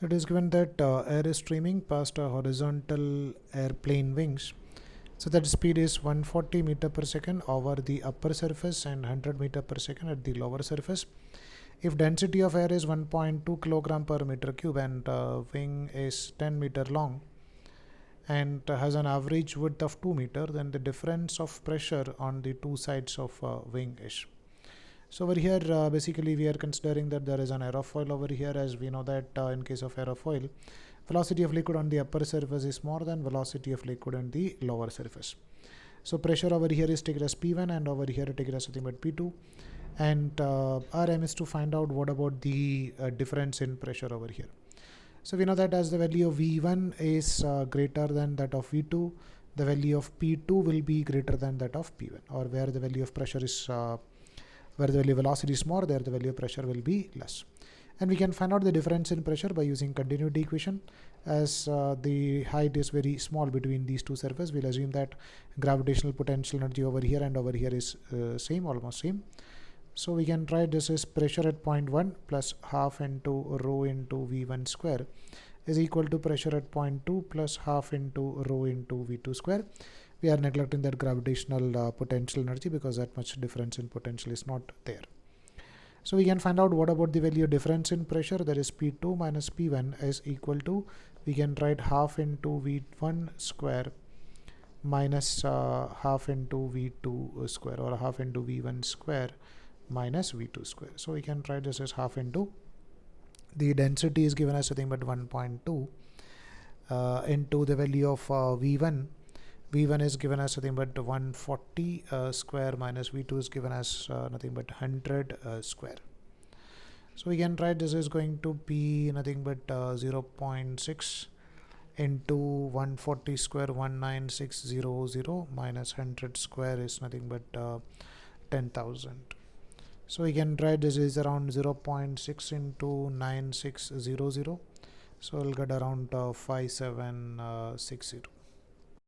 It is given that air is streaming past a horizontal airplane wings. So that speed is 140 meter per second over the upper surface and 100 meter per second at the lower surface. If density of air is 1.2 kilogram per meter cube and wing is 10 meter long and has an average width of 2 meter, then the difference of pressure on the two sides of wing is. So over here basically we are considering that there is an aerofoil over here, as we know that in case of aerofoil, velocity of liquid on the upper surface is more than velocity of liquid on the lower surface. So pressure over here is taken as P1 and over here taken as something but P2, and our aim is to find out what about the difference in pressure over here. So we know that as the value of V1 is greater than that of V2, the value of P2 will be greater than that of P1, or where the value of pressure is where the value of velocity is more, there the value of pressure will be less. And we can find out the difference in pressure by using continuity equation. As the height is very small between these two surfaces, we'll assume that gravitational potential energy over here and over here is same, almost same. So we can write this as pressure at point 1 plus half into rho into V1 square is equal to pressure at point 2 plus half into rho into V2 square. We are neglecting that gravitational potential energy because that much difference in potential is not there. So we can find out what about the value of difference in pressure, that is P2 minus P1 is equal to, we can write half into V1 square minus half into V2 square, or half into V1 square minus V2 square. So we can write this as half into, the density is given as something but 1.2 into the value of V1. V1 is given as nothing but 140 square minus V2 is given as nothing but 100 square. So we can write this is going to be nothing but 0.6 into 140 square 19600 minus 100 square is nothing but 10,000. So we can write this is around 0.6 into 9600. So we'll get around 5760.